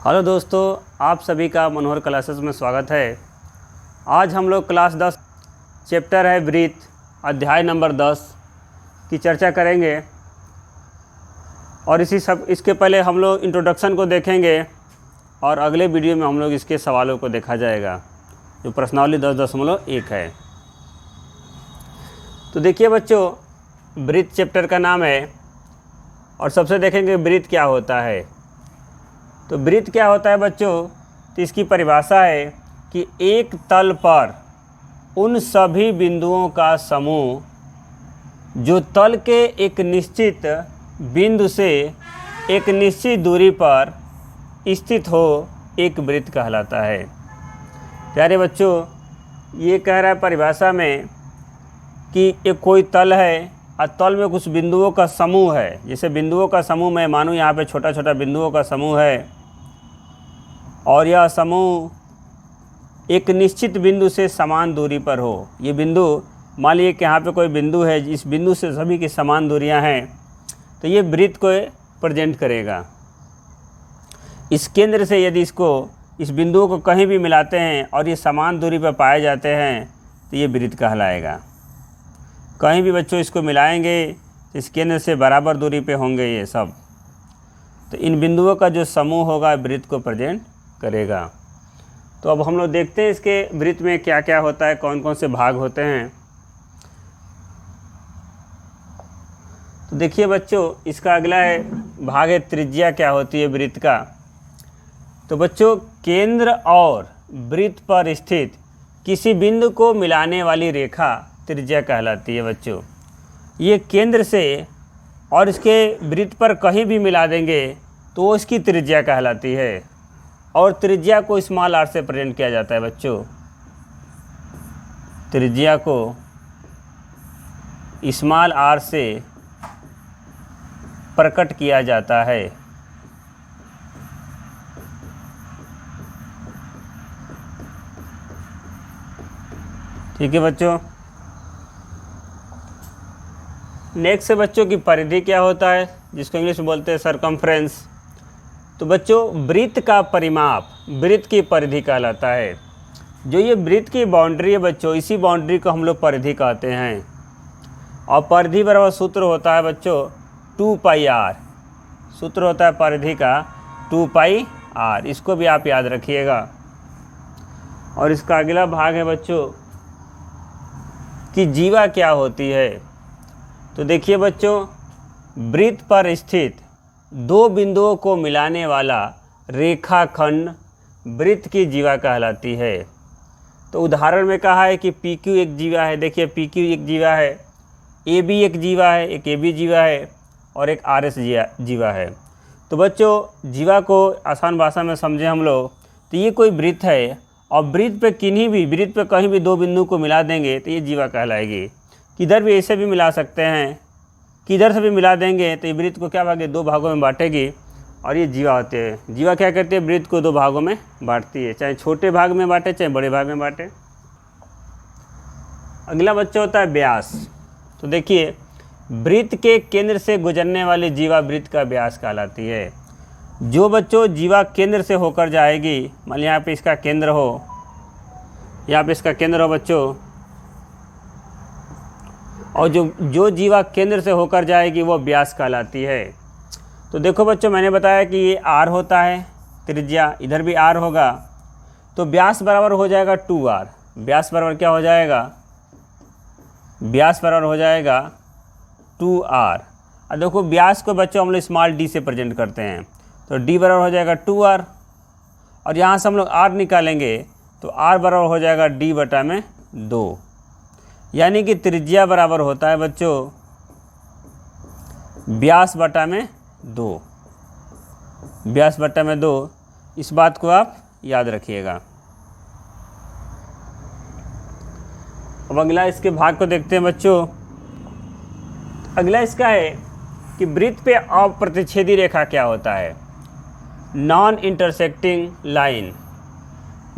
Hello दोस्तों, आप सभी का मनोहर क्लासेस में स्वागत है। आज हम लोग क्लास 10 चैप्टर है ब्रीथ, अध्याय नंबर 10 की चर्चा करेंगे। और इसके पहले हम लोग इंट्रोडक्शन को देखेंगे और अगले वीडियो में हम लोग इसके सवालों को देखा जाएगा, जो प्रश्नावली 10.1 है। तो देखिए बच्चों, ब्रीथ चैप्टर का नाम है और सबसे देखेंगे ब्रीथ क्या होता है। तो ब्रीथ क्या होता है बच्चों, तो इसकी परिभाषा है कि एक तल पर उन सभी बिंदुओं का समूह जो तल के एक निश्चित बिंदु से एक निश्चित दूरी पर स्थित हो, एक वृत्त कहलाता है। प्यारे बच्चों, ये कह रहा है परिभाषा में कि एक कोई तल है और तल में कुछ बिंदुओं का समूह है। जैसे बिंदुओं का समूह मैं मानूँ यहाँ पे छोटा छोटा बिंदुओं का समूह है और यह समूह एक निश्चित बिंदु से समान दूरी पर हो। ये बिंदु, मान लीजिए कि यहाँ पे कोई बिंदु है, इस बिंदु से सभी की समान दूरियां हैं, तो ये वृत्त को प्रेजेंट करेगा। इस केंद्र से यदि इस बिंदुओं को कहीं भी मिलाते हैं और ये समान दूरी पर पाए जाते हैं तो ये वृत्त कहलाएगा। कहीं भी बच्चों इसको मिलाएंगे तो इस केंद्र से बराबर दूरी पे होंगे ये सब, तो इन बिंदुओं का जो समूह होगा वृत्त को प्रेजेंट करेगा। तो अब हम लोग देखते हैं इसके वृत्त में क्या क्या होता है, कौन कौन से भाग होते हैं। तो देखिए बच्चों, इसका अगला भाग है त्रिज्या क्या होती है वृत्त का। तो बच्चों, केंद्र और वृत्त पर स्थित किसी बिंदु को मिलाने वाली रेखा त्रिज्या कहलाती है बच्चों। ये केंद्र से और इसके वृत्त पर कहीं भी मिला देंगे तो इसकी त्रिज्या कहलाती है। और त्रिज्या को स्मॉल आर से प्रेजेंट किया जाता है बच्चों। त्रिज्या को स्मॉल आर से प्रकट किया जाता है। ठीक है बच्चों। नेक्स्ट है बच्चों की परिधि क्या होता है, जिसको इंग्लिश में बोलते हैं सरकमफ्रेंस। तो बच्चों, वृत्त का परिमाप वृत्त की परिधि कहलाता है। जो ये वृत्त की बाउंड्री है बच्चों, इसी बाउंड्री को हम लोग परिधि कहते हैं। और परिधि बराबर सूत्र होता है बच्चों 2πr। सूत्र होता है परिधि का 2πr। इसको भी आप याद रखिएगा। और इसका अगला भाग है बच्चों कि जीवा क्या होती है। तो देखिए बच्चों, वृत्त पर स्थित दो बिंदुओं को मिलाने वाला रेखाखंड वृत्त की जीवा कहलाती है। तो उदाहरण में कहा है कि PQ एक जीवा है। देखिए PQ एक जीवा है, AB एक जीवा है, एक AB जीवा है और एक RS जीवा है। तो बच्चों, जीवा को आसान भाषा में समझे हम लोग, तो ये कोई वृत्त है और वृत्त पे कहीं भी दो बिंदु को मिला देंगे तो ये जीवा कहलाएगी। किधर भी ऐसे भी मिला सकते हैं, किधर से भी मिला देंगे तो ये वृत्त को क्या भागे, दो भागों में बांटेगी और ये जीवा होते हैं। जीवा क्या करती है, वृत्त को दो भागों में बांटती है, चाहे छोटे भाग में बांटे चाहे बड़े भाग में बांटे। अगला बच्चा होता है व्यास। तो देखिए, वृत्त के केंद्र से गुजरने वाली जीवा वृत्त का व्यास कहलाती है। जो बच्चों जीवा केंद्र से होकर जाएगी, मान लीजिए यहाँ पे इसका केंद्र हो, यहाँ पे इसका केंद्र हो बच्चों, और जो जीवा केंद्र से होकर जाएगी वो व्यास कहलाती है। तो देखो बच्चों, मैंने बताया कि ये r होता है त्रिज्या, इधर भी r होगा, तो व्यास बराबर हो जाएगा 2r। व्यास बराबर क्या हो जाएगा, व्यास बराबर हो जाएगा 2r। और देखो व्यास को बच्चों हम लोग स्मॉल d से प्रेजेंट करते हैं, तो d बराबर हो जाएगा 2r। और यहाँ से हम लोग r निकालेंगे तो r बराबर हो जाएगा d/2। यानी कि त्रिज्या बराबर होता है बच्चों व्यास/2। व्यास/2, इस बात को आप याद रखिएगा। अब अगला इसके भाग को देखते हैं बच्चों। अगला इसका है कि वृत्त पे अप्रतिच्छेदी रेखा क्या होता है, नॉन इंटरसेक्टिंग लाइन।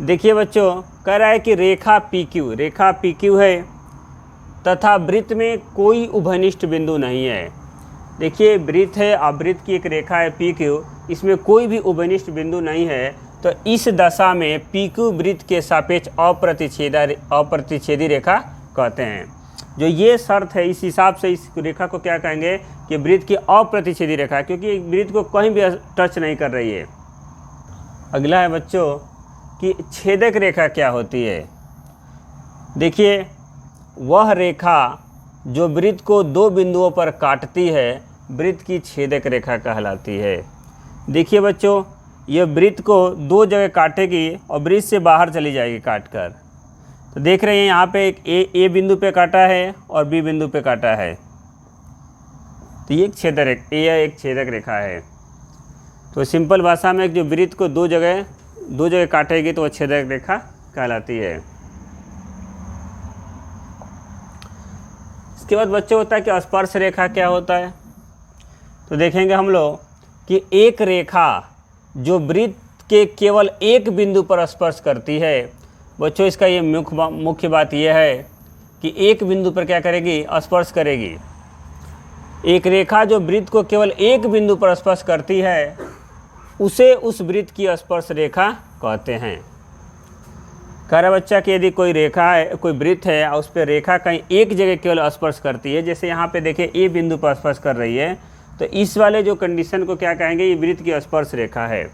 देखिए बच्चों, कह रहा है कि रेखा PQ है तथा वृत्त में कोई उभयनिष्ठ बिंदु नहीं है। देखिए वृत्त है और वृत्त की एक रेखा है पी क्यू, इसमें कोई भी उभयनिष्ठ बिंदु नहीं है, तो इस दशा में पी क्यू वृत्त के सापेक्ष अप्रतिच्छेदी रेखा कहते हैं। जो ये शर्त है, इस हिसाब से इस रेखा को क्या कहेंगे कि वृत्त की अप्रतिच्छेदी रेखा, क्योंकि वृत्त को कहीं भी टच नहीं कर रही है। अगला है बच्चों कि छेदक रेखा क्या होती है। देखिए वह रेखा जो वृत्त को दो बिंदुओं पर काटती है वृत्त की छेदक रेखा कहलाती है। देखिए बच्चों, यह वृत्त को दो जगह काटेगी और वृत्त से बाहर चली जाएगी काट कर। तो देख रहे हैं यहाँ पे एक ए बिंदु पे काटा है और बी बिंदु पे काटा है, तो ये एक छेदक रेखा है। तो सिंपल भाषा में जो वृत्त को दो जगह काटेगी तो वह छेदक रेखा कहलाती है। इसके बाद बच्चों होता है कि स्पर्श रेखा क्या होता है। तो देखेंगे हम लोग कि एक रेखा जो वृत्त के केवल एक बिंदु पर स्पर्श करती है। बच्चों इसका ये मुख्य बात यह है कि एक बिंदु पर क्या करेगी, स्पर्श करेगी। एक रेखा जो वृत्त को केवल एक बिंदु पर स्पर्श करती है उसे उस वृत्त की स्पर्श रेखा कहते हैं। कह रहा बच्चा कि यदि कोई रेखा है, कोई वृत्त है और उस पर रेखा कहीं एक जगह केवल स्पर्श करती है, जैसे यहाँ पे देखिए ए बिंदु पर स्पर्श कर रही है, तो इस वाले जो कंडीशन को क्या कहेंगे, ये वृत्त की स्पर्श रेखा है।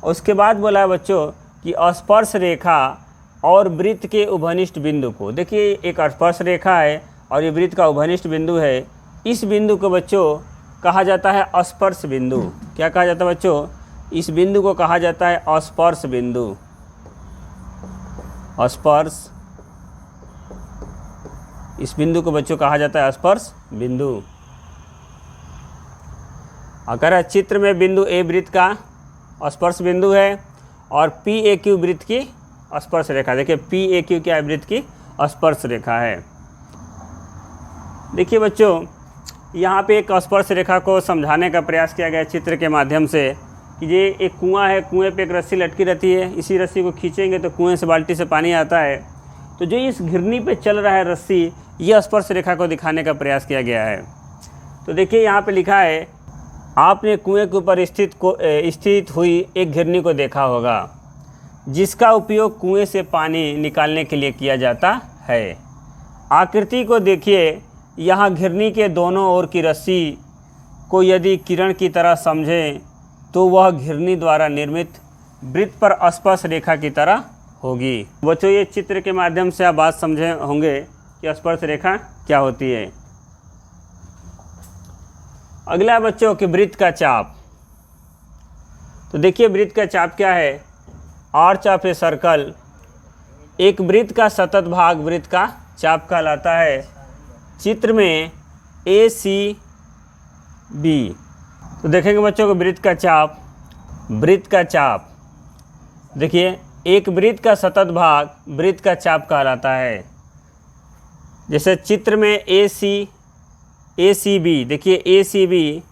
उसके बाद बोला है बच्चों कि स्पर्श रेखा और वृत्त के उभयनिष्ठ बिंदु को, देखिए एक स्पर्श रेखा है और ये वृत्त का उभयनिष्ठ बिंदु है, इस बिंदु को बच्चों कहा जाता है स्पर्श बिंदु। क्या कहा जाता है बच्चों, इस बिंदु को कहा जाता है स्पर्श बिंदु। स्पर्श, इस बिंदु को बच्चों कहा जाता है स्पर्श बिंदु। अगर चित्र में बिंदु ए वृत्त का स्पर्श बिंदु है और पी ए क्यू वृत्त की स्पर्श रेखा, देखिए पी ए क्यू क्या है, वृत्त की स्पर्श रेखा है। देखिए बच्चों यहाँ पे एक स्पर्श रेखा को समझाने का प्रयास किया गया चित्र के माध्यम से कि ये एक कुआं है, कुएं पे एक रस्सी लटकी रहती है, इसी रस्सी को खींचेंगे तो कुएं से बाल्टी से पानी आता है। तो जो इस घिरनी पे चल रहा है रस्सी, ये स्पर्श रेखा को दिखाने का प्रयास किया गया है। तो देखिए यहाँ पे लिखा है, आपने कुएं के ऊपर स्थित हुई एक घिरनी को देखा होगा जिसका उपयोग कुएं से पानी निकालने के लिए किया जाता है। आकृति को देखिए, यहाँ घिरनी के दोनों ओर की रस्सी को यदि किरण की तरह समझें तो वह घिरनी द्वारा निर्मित वृत्त पर स्पर्श रेखा की तरह होगी। बच्चों ये चित्र के माध्यम से आप बात समझे होंगे कि स्पर्श रेखा क्या होती है। अगला बच्चों कि वृत्त का चाप। तो देखिए वृत्त का चाप क्या है, आर्च ऑफ ए सर्कल, एक वृत्त का सतत भाग वृत्त का चाप कहलाता है। चित्र में ए सी बी, तो देखेंगे बच्चों को वृत्त का चाप, देखिए एक वृत्त का सतत भाग वृत्त का चाप कहलाता है। जैसे चित्र में ए सी बी, देखिए ए सी बी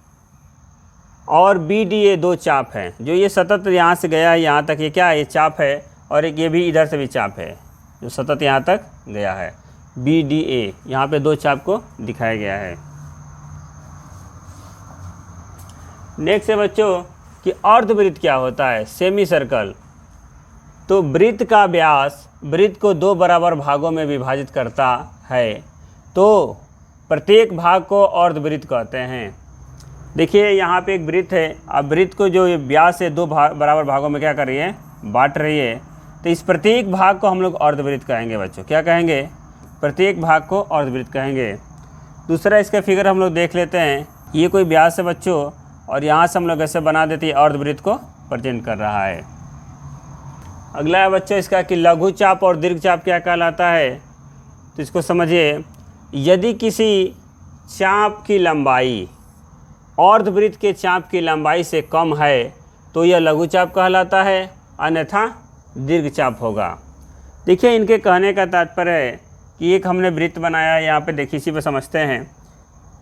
और बी डी ए दो चाप हैं। जो ये सतत यहाँ से गया है यहाँ तक, ये क्या है, ये चाप है, और एक ये भी इधर से भी चाप है जो सतत यहाँ तक गया है, बी डी ए, यहाँ पे दो चाप को दिखाया गया है। नेक्स्ट है बच्चों कि अर्धवृत्त क्या होता है, सेमी सर्कल। तो वृत्त का व्यास वृत्त को दो बराबर भागों में विभाजित करता है, तो प्रत्येक भाग को अर्धवृत्त कहते हैं। देखिए यहाँ पे एक वृत्त है, अब वृत्त को जो व्यास है दो बराबर भागों में क्या कर रही है, बांट रही है, तो इस प्रत्येक भाग को हम लोग अर्धवृत्त कहेंगे बच्चों। क्या कहेंगे, प्रत्येक भाग को अर्धवृत्त कहेंगे। दूसरा इसका फिगर हम लोग देख लेते हैं, ये कोई व्यास है बच्चों और यहाँ से हम लोग ऐसे बना देते हैं, अर्धवृत्त को प्रेजेंट कर रहा है। अगला है बच्चों इसका कि लघु चाप और दीर्घ चाप क्या कहलाता है। तो इसको समझिए, यदि किसी चाप की लंबाई अर्धवृत्त के चाप की लंबाई से कम है तो यह लघु चाप कहलाता है, अन्यथा दीर्घ चाप होगा। देखिए इनके कहने का तात्पर्य है कि एक हमने वृत्त बनाया है, यहाँ पे देखिए इसी पे समझते हैं।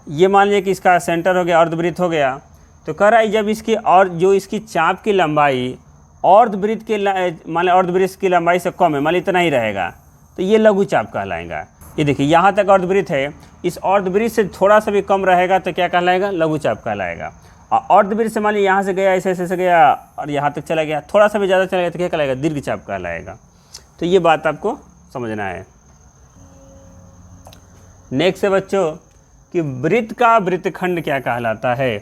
ये मान लीजिए कि इसका सेंटर हो गया, अर्धवृत्त हो गया, तो कह रहा है जब इसकी और जो इसकी चाप की लंबाई अर्धवृत्त की मान लीजिए अर्धवृत्त की लंबाई से कम है, मान लीजिए इतना ही रहेगा, तो ये लघु चाप कहलाएगा। ये देखिए यहाँ तक अर्धवृत्त है, इस अर्धवृत्त से थोड़ा सा भी कम रहेगा तो क्या कहलाएगा, लघुचाप कहलाएगा। और अर्धवृत्त से मान लीजिए यहाँ से गया ऐसे ऐसे गया और यहाँ तक चला गया, थोड़ा सा भी ज़्यादा चला गया तो क्या कहलाएगा, दीर्घचाप कहलाएगा। तो ये बात आपको समझना है। नेक्स्ट है बच्चों कि वृत्त का वृत्तखंड क्या कहलाता है।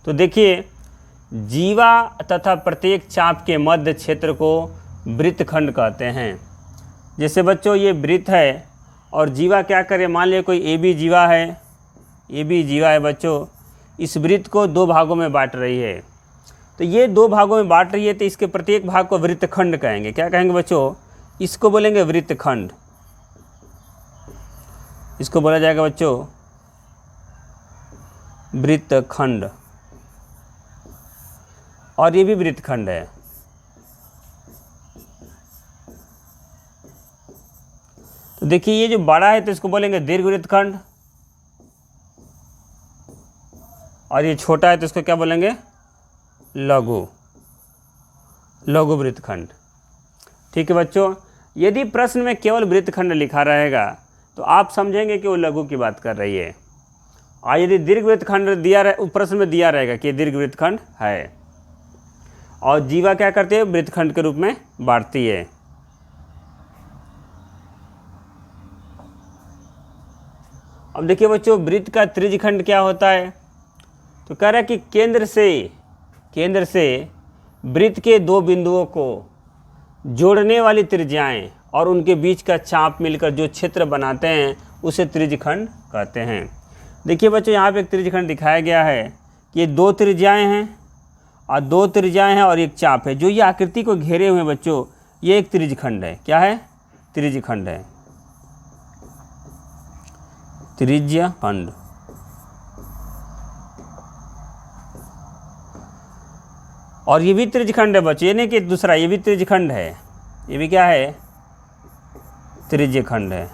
तो देखिए जीवा तथा प्रत्येक चाप के मध्य क्षेत्र को वृत्तखंड कहते हैं। जैसे बच्चों ये वृत्त है और जीवा क्या करे, मान लिया कोई ए बी जीवा है, ए बी जीवा है बच्चों, इस वृत्त को दो भागों में बांट रही है। तो ये दो भागों में बांट रही है तो इसके प्रत्येक भाग को वृत्तखंड कहेंगे। क्या कहेंगे बच्चों, इसको बोलेंगे वृत्तखंड, इसको बोला जाएगा बच्चों वृत्तखंड। और ये भी वृत्तखंड है। तो देखिए ये जो बड़ा है तो इसको बोलेंगे दीर्घ वृत्तखंड, और ये छोटा है तो इसको क्या बोलेंगे, लघु वृत्तखंड। ठीक है बच्चों, यदि प्रश्न में केवल वृत्तखंड लिखा रहेगा तो आप समझेंगे कि वो लघु की बात कर रही है। और यदि दीर्घ वृत्तखंड दिया रहे, प्रश्न में दिया रहेगा कि दीर्घ वृत्तखंड है, और जीवा क्या करती है, वृत्तखंड के रूप में बांटती है। अब देखिए बच्चों वृत्त का त्रिज्यखंड क्या होता है। तो कह रहा है कि केंद्र से वृत्त के दो बिंदुओं को जोड़ने वाली त्रिज्याएं और उनके बीच का चाप मिलकर जो क्षेत्र बनाते हैं उसे त्रिज्यखंड कहते हैं। देखिए बच्चों यहाँ पे एक त्रिज्यखंड दिखाया गया है कि ये दो त्रिज्याएं हैं और दो त्रिज्याएं हैं और एक चाप है। जो ये आकृति को घेरे हुए बच्चों, ये एक त्रिज्यखंड है। क्या है, त्रिज्यखंड है, त्रिज्यखंड। और ये भी त्रिज्यखंड है बच्चों, ये नहीं कि दूसरा, ये भी त्रिज्यखंड है, ये भी क्या है, त्रिज्यखंड है।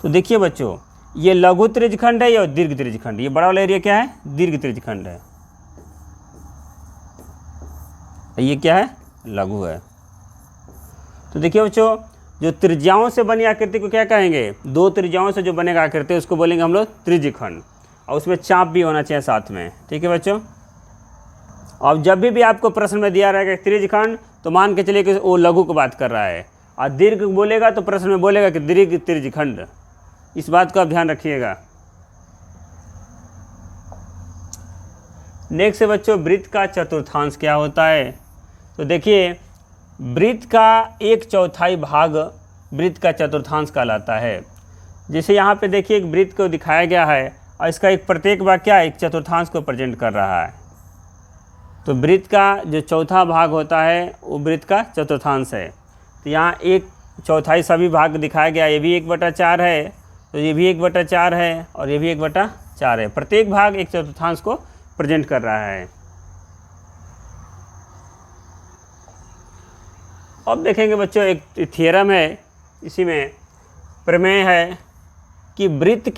तो देखिए बच्चों ये लघु त्रिज्यखंड है, ये दीर्घ त्रिज्यखंड। ये बड़ा वाला एरिया क्या है, दीर्घ त्रिज्यखंड है, ये क्या है, लघु है। तो देखिए बच्चों जो त्रिज्याओं से बनी आकृति को क्या कहेंगे, दो त्रिज्याओं से जो बनेगा आकृति उसको बोलेंगे हम लोग त्रिज्यखंड, और उसमें चाप भी होना चाहिए साथ में। ठीक है बच्चों, अब जब भी आपको प्रश्न में दिया रहेगा त्रिज्यखंड तो मान के चलिए कि वो लघु की बात कर रहा है, और दीर्घ बोलेगा तो प्रश्न में बोलेगा कि दीर्घ त्रिज्यखंड। इस बात का आप ध्यान रखिएगा। नेक्स्ट है बच्चों वृत्त का चतुर्थांश क्या होता है। तो देखिए वृत्त का 1/4 भाग वृत्त का चतुर्थांश कहलाता है। जैसे यहाँ पे देखिए एक वृत्त को दिखाया गया है और इसका एक प्रत्येक भाग क्या है, एक चतुर्थांश को प्रेजेंट कर रहा है। तो वृत्त का जो चौथा भाग होता है वो वृत्त का चतुर्थांश है। तो यहाँ 1/4 सभी भाग दिखाया गया, ये भी 1/4 है, तो ये भी 1/4 है और ये भी 1/4 है। प्रत्येक भाग एक चतुर्थांश को प्रेजेंट कर रहा है। अब देखेंगे बच्चों एक थ्योरम है, इसी में प्रमेय है कि वृत्त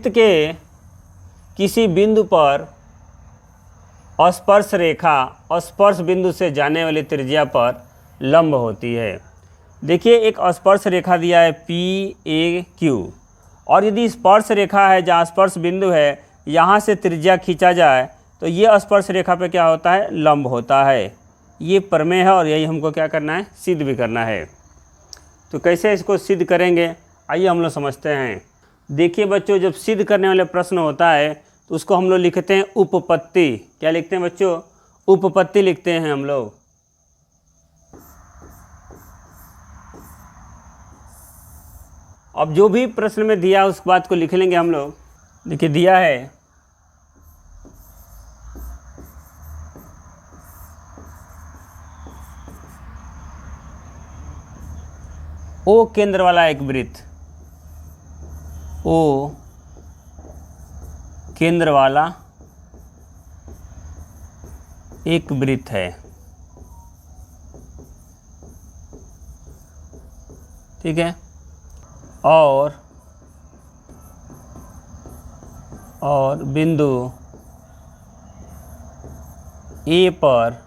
के किसी बिंदु पर स्पर्श रेखा स्पर्श बिंदु से जाने वाली त्रिज्या पर लंब होती है। देखिए एक स्पर्श रेखा दिया है PAQ, और यदि स्पर्श रेखा है जहाँ स्पर्श बिंदु है यहाँ से त्रिज्या खींचा जाए तो ये स्पर्श रेखा पे क्या होता है, लंब होता है। ये प्रमेय है और यही हमको क्या करना है, सिद्ध भी करना है। तो कैसे इसको सिद्ध करेंगे, आइए हम लोग समझते हैं। देखिए बच्चों जब सिद्ध करने वाले प्रश्न होता है तो उसको हम लोग लिखते हैं उपपत्ति। क्या लिखते हैं बच्चों, उपपत्ति लिखते हैं हम लोग। अब जो भी प्रश्न में दिया उस बात को लिख लेंगे हम लोग। देखिए दिया है ओ केंद्र वाला एक वृत्त, ओ केंद्र वाला एक वृत्त है। ठीक है, और बिंदु ए पर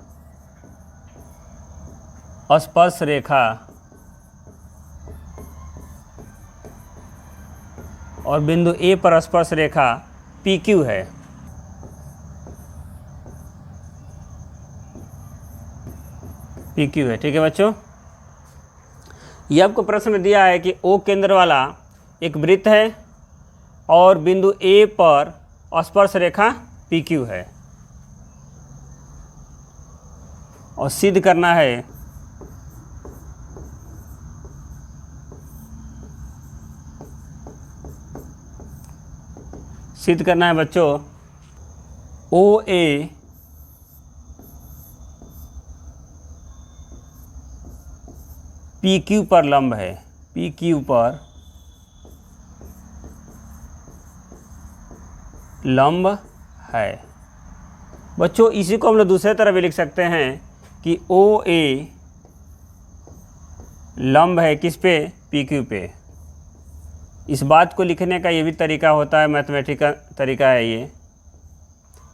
स्पर्श रेखा और बिंदु ए पर स्पर्श रेखा PQ है। PQ है, ठीक है बच्चों। ये आपको प्रश्न में दिया है कि O केंद्र वाला एक वृत्त है और बिंदु A पर स्पर्श रेखा PQ है और सिद्ध करना है बच्चों OA PQ पर लंब है। PQ पर लंब है। बच्चों इसी को हम लोग दूसरे तरह भी लिख सकते हैं कि OA लंब है किस पे? PQ पे। इस बात को लिखने का ये भी तरीका होता है, मैथमेटिकल तरीका है ये,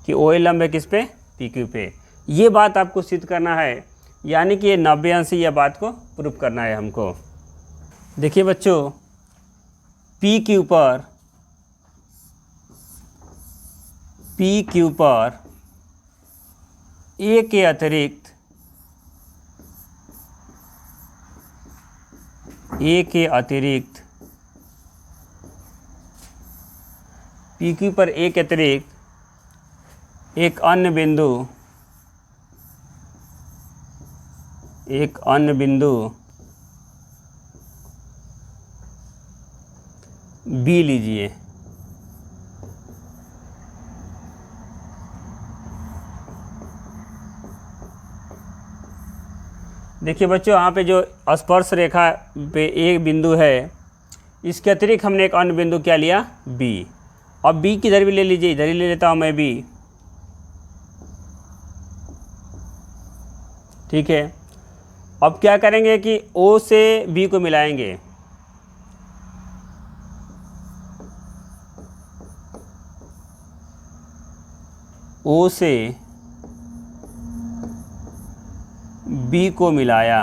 कि OA लंब है किस पे? PQ पे। ये बात आपको सिद्ध करना है, यानी कि ये 90 अंश यह बात को प्रूफ करना है हमको। देखिए बच्चों, PQ पर A के अतिरिक्त PQ पर A के अतिरिक्त एक अन्य बिंदु B लीजिए। देखिए बच्चों, यहाँ पे जो स्पर्श रेखा पे एक बिंदु है, इसके अतिरिक्त हमने एक अन्य बिंदु क्या लिया? B। अब B किधर भी ले लीजिए, इधर ही ले लेता हूँ मैं B, ठीक है। अब क्या करेंगे कि O से B को मिलाएंगे। O से B को मिलाया,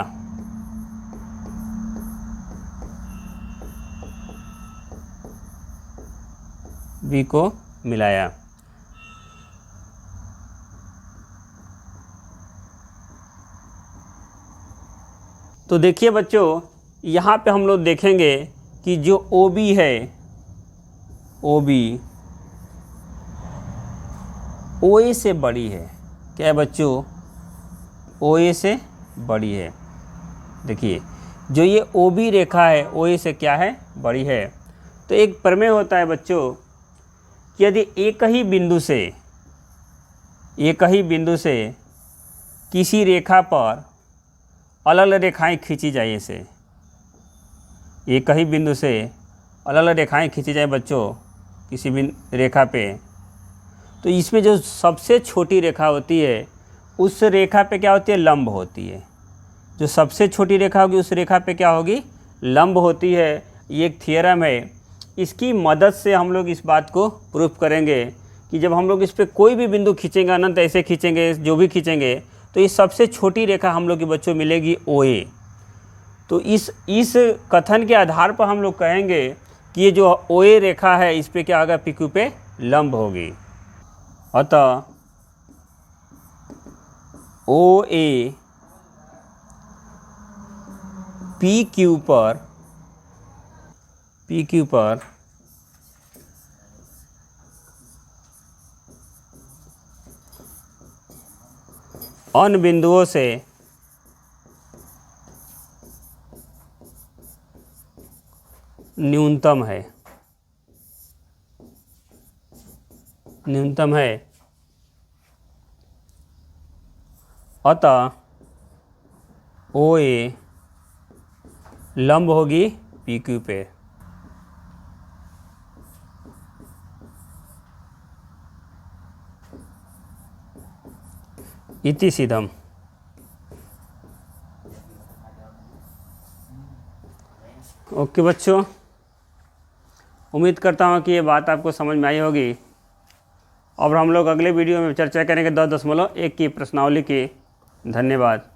B को मिलाया। तो देखिए बच्चों, यहाँ पे हम लोग देखेंगे कि जो OB है, OB OA से बड़ी है। क्या है बच्चों? OA से बड़ी है। देखिए, जो ये OB रेखा है OA से क्या है? बड़ी है। तो एक प्रमेय होता है बच्चों कि यदि एक ही बिंदु से किसी रेखा पर अलग अलग रेखाएं खींची जाए, इसे एक ही बिंदु से अलग अलग रेखाएं खींची जाए बच्चों किसी भी रेखा पे, तो इसमें जो सबसे छोटी रेखा होती है उस रेखा पे क्या होती है? लंब होती है। जो सबसे छोटी रेखा होगी उस रेखा पे क्या होगी? लंब होती है। ये एक थ्योरम है, इसकी मदद से हम लोग इस बात को प्रूफ करेंगे कि जब हम लोग इस पर कोई भी बिंदु खींचेंगे, अनंत ऐसे खींचेंगे, जो भी खींचेंगे, तो ये सबसे छोटी रेखा हम लोग के बच्चों मिलेगी OA। तो इस कथन के आधार पर हम लोग कहेंगे कि ये जो OA रेखा है इस पे क्या होगा? PQ पे लंब होगी। अतः OA PQ पर अन्य बिंदुओं से न्यूनतम है। अतः OA लंब होगी PQ पे। इति सिद्धम। ओके बच्चों, उम्मीद करता हूँ कि ये बात आपको समझ में आई होगी। अब हम लोग अगले वीडियो में चर्चा करेंगे 10.1 की प्रश्नावली की। धन्यवाद।